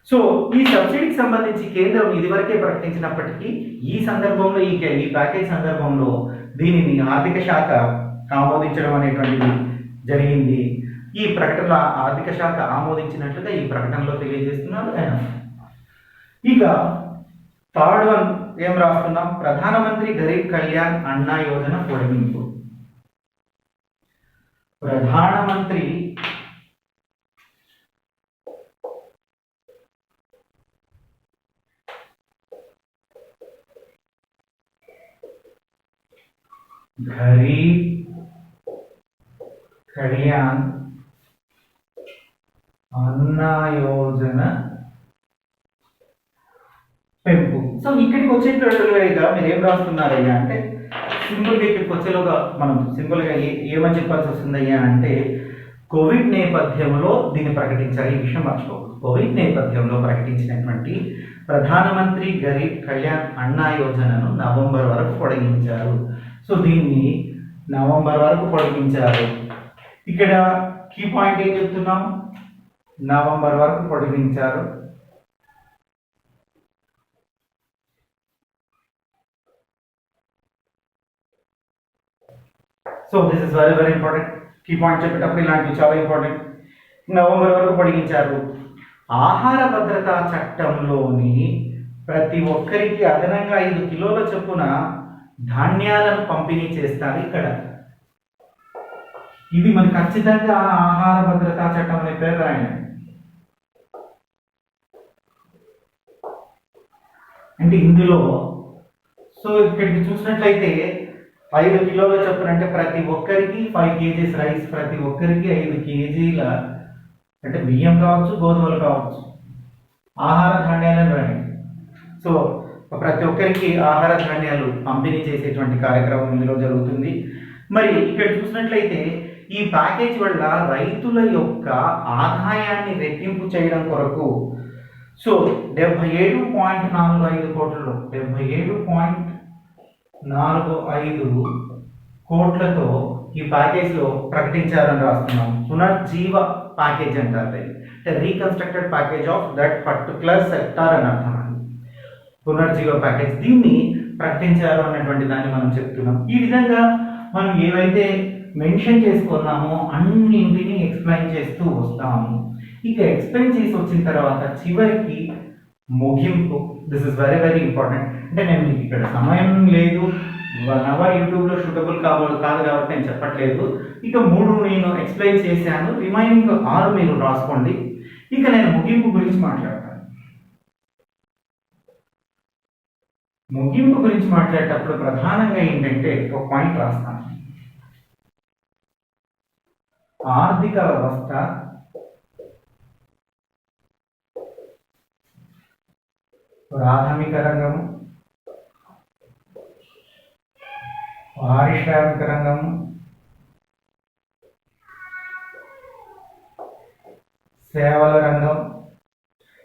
సో ఈ సబ్సిడీకి సంబంధించి కేంద్రం ఇదివరకే ప్రకటించినప్పటికీ ఈ సందర్భంలో ఈ ప్యాకేజ్ సందర్భంలో దీనిని ఆర్థిక శాఖ ఆమోదించడం అనేటువంటిది జరిగింది. ఈ ప్రకటనలో ఆర్థిక శాఖ ఆమోదించినట్లుగా ఈ ప్రకటనలో తెలియజేస్తున్నారు. ఇక థర్డ్ వన్ ఏం రాస్తున్నాం? ప్రధానమంత్రి గరీబ్ కళ్యాణ్ అన్న యోజన పొడిగింపు. ప్రధానమంత్రి గరీబ్ కళ్యాణ్ అన్న యోజన పెంపు. సో ఇక్కడికి వచ్చేటట్లుగా మీరు ఏం రాస్తున్నారయ్యా అంటే సింపుల్గా ఇక్కడికి వచ్చేలోగా మనం సింపుల్గా ఏమని చెప్పాల్సి వస్తుందయ్యా అంటే కోవిడ్ నేపథ్యంలో దీన్ని ప్రకటించారు. ఈ విషయం మర్చిపోకూడదు. కోవిడ్ నేపథ్యంలో ప్రకటించినటువంటి ప్రధానమంత్రి గరీబ్ కళ్యాణ్ అన్న యోజనను నవంబర్ వరకు పొడిగించారు. సో దీన్ని నవంబర్ వరకు పొడిగించారు. ఇక్కడ కీ పాయింట్ ఏం చెప్తున్నాం? నవంబర్ వరకు పొడిగించారు. So this is very very important. Key point చెప్పేటప్పుడు ఇలాంటివి చాలా ఇంపార్టెంట్. నవంబర్ వరకు పొడిగించారు. ఆహార భద్రతా చట్టంలోని ప్రతి ఒక్కరికి అదనంగా 5 కిలోల చొప్పున ధాన్యాలను పంపిణీ చేస్తారు. ఇక్కడ ఇది మనకి ఖచ్చితంగా ఆహార భద్రతా చట్టం అనే పేరు రాయండి. అంటే ఇందులో సో ఇక్కడికి చూసినట్లయితే 5 కిలోల చొప్పున అంటే ప్రతి ఒక్కరికి 5 kgs రైస్, ప్రతి ఒక్కరికి 5 kgల అంటే బియ్యం కావచ్చు, గోధుమలు కావచ్చు, ఆహార ధాన్యాలను రాయండి. సో ప్రతి ఒక్కరికి ఆహార ధాన్యాలు పంపిణీ చేసేటువంటి కార్యక్రమం ఇందులో జరుగుతుంది. మరి ఇక్కడ చూసినట్లయితే ఈ ప్యాకేజ్ వల్ల రైతుల యొక్క ఆదాయాన్ని రెట్టింపు చేయడం కొరకు సో 77.45 కోట్లలో 77.45 కోట్లతో ఈ ప్యాకేజ్లో ప్రకటించారని రాస్తున్నాం. పునర్జీవ ప్యాకేజ్ అంటారు. అంటే reconstructed package of that particular sector అని అర్థం అండి. పునర్జీవ ప్యాకేజ్ దీన్ని ప్రకటించారు అన్నటువంటి దాన్ని మనం చెప్తున్నాం. ఈ విధంగా మనం ఏవైతే మెన్షన్ చేసుకున్నామో అన్నింటినీ ఎక్స్ప్లెయిన్ చేస్తూ వస్తాము. ఇక ఎక్స్ప్లెయిన్ చేసి వచ్చిన తర్వాత చివరికి ముగింపు. This is very very important. అంటే నేను మీకు ఇక్కడ సమయం లేదు, 1 hour యూట్యూబ్లో షూటబుల్ కాదు కాబట్టి నేను చెప్పట్లేదు. ఇక 3 నేను ఎక్స్ప్లెయిన్ చేశాను, రిమైనింగ్ 6 మీరు రాసుకోండి. ఇక నేను ముగింపు గురించి మాట్లాడతాను. ముగింపు గురించి మాట్లాడేటప్పుడు ప్రధానంగా ఏంటంటే ఒక పాయింట్ రాస్తాను. ఆర్థిక వ్యవస్థ ప్రాథమిక రంగము, పారిశ్రామిక రంగము, సేవల రంగం,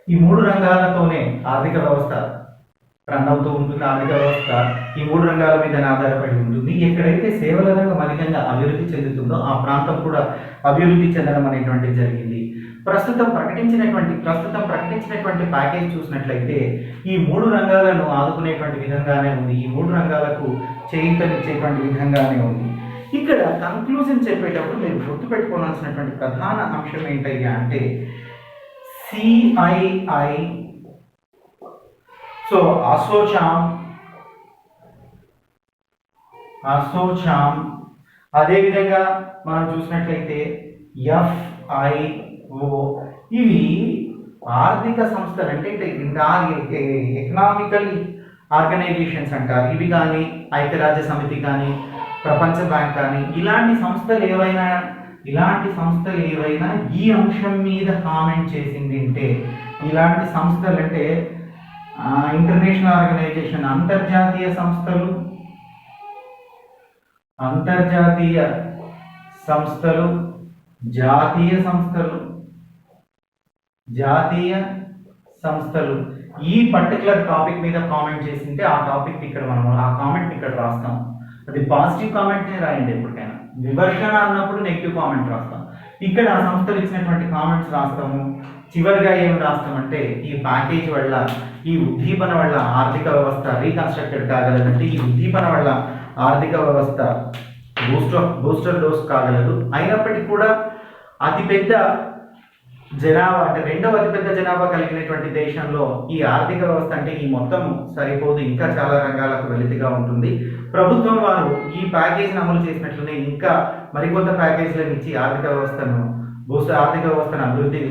ఈ 3 రంగాలతోనే ఆర్థిక వ్యవస్థ రన్ అవుతూ ఉంటుంది. ఆర్థిక వ్యవస్థ ఈ 3 రంగాల మీద ఆధారపడి ఉంటుంది. ఎక్కడైతే సేవల రంగం అధికంగా అభివృద్ధి చెందుతుందో ఆ ప్రాంతం కూడా అభివృద్ధి చెందడం అనేటువంటిది జరిగింది. ప్రస్తుతం ప్రకటించినటువంటి ప్యాకేజ్ చూసినట్లయితే ఈ 3 రంగాలను ఆదుకునేటువంటి విధంగానే ఉంది. ఈ 3 రంగాలకు చేయూతనిచ్చేటువంటి విధంగానే ఉంది. ఇక్కడ కంక్లూజన్ చెప్పేటప్పుడు మీరు గుర్తుపెట్టుకోవాల్సినటువంటి ప్రధాన అంశం ఏంటయ్యా అంటే CII సో అసోచామ్ అదేవిధంగా మనం చూసినట్లయితే FIO ఇవి ఆర్థిక సంస్థలు అంటే ఎకనామికల్ ఆర్గనైజేషన్స్ అంటారు. ఇవి కానీ ఐక్యరాజ్య సమితి కానీ ప్రపంచ బ్యాంక్ కానీ ఇలాంటి సంస్థలు ఏవైనా ఈ అంశం మీద కామెంట్ చేసింది అంటే ఇలాంటి సంస్థలు అంటే ఇంటర్నేషనల్ ఆర్గనైజేషన్, అంతర్జాతీయ సంస్థలు, జాతీయ సంస్థలు ఈ పర్టికులర్ టాపిక్ మీద కామెంట్ చేసింటే ఆ టాపిక్ ఇక్కడ మనం ఆ కామెంట్ ఇక్కడ రాస్తాం. అది పాజిటివ్ కామెంట్నే రాయండి. ఎప్పటికైనా విమర్శన అన్నప్పుడు నెగిటివ్ కామెంట్ రాస్తాం. ఇక్కడ ఆ సంస్థలు ఇచ్చినటువంటి కామెంట్స్ రాస్తాము. చివరిగా ఏం రాస్తామంటే ఈ ప్యాకేజ్ వల్ల, ఈ ఉద్దీపన వల్ల ఆర్థిక వ్యవస్థ రీకన్స్ట్రక్టెడ్ కాగలదంటే ఈ ఉద్దీపన వల్ల ఆర్థిక వ్యవస్థ బూస్టర్ డోస్ కాగలదు. అయినప్పటికీ కూడా అతిపెద్ద జనాభా అంటే 2వ అతిపెద్ద జనాభా కలిగినటువంటి దేశంలో ఈ ఆర్థిక వ్యవస్థ అంటే ఈ మొత్తం సరిపోదు, ఇంకా చాలా రంగాలకు వెలితిగా ఉంటుంది. ప్రభుత్వం వారు ఈ ప్యాకేజీని అమలు చేసినట్లనే ఇంకా మరికొంత ప్యాకేజీలను ఇచ్చి ఆర్థిక వ్యవస్థను అభివృద్ధి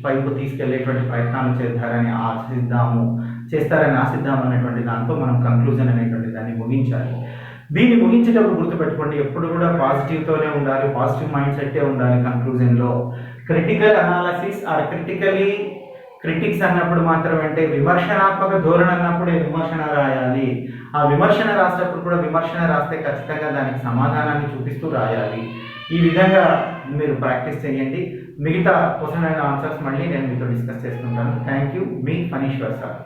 పైపు తీసుకెళ్లేటువంటి ప్రయత్నాలు చేస్తారని ఆశిద్దాము అనేటువంటి దాంతో మనం కంక్లూజన్ అనేటువంటి దాన్ని ముగించాలి. దీన్ని ముగించేటప్పుడు గుర్తుపెట్టుకోండి, ఎప్పుడు కూడా పాజిటివ్తోనే ఉండాలి, పాజిటివ్ మైండ్ సెట్టే ఉండాలి. కంక్లూజన్లో క్రిటికల్ అనాలసిస్ ఆర్ క్రిటిక్స్ అన్నప్పుడు మాత్రం అంటే విమర్శనాత్మక ధోరణి అన్నప్పుడే విమర్శన రాయాలి. ఆ విమర్శన రాసేటప్పుడు కూడా విమర్శన రాస్తే ఖచ్చితంగా దానికి సమాధానాన్ని చూపిస్తూ రాయాలి. ఈ విధంగా మీరు ప్రాక్టీస్ చేయండి. మిగతా క్వశ్చన్ అండ్ ఆన్సర్స్ మళ్ళీ నేను మీతో డిస్కస్ చేస్తుంటాను. Thank you. మీ ఫణీశ్వర్ సార్.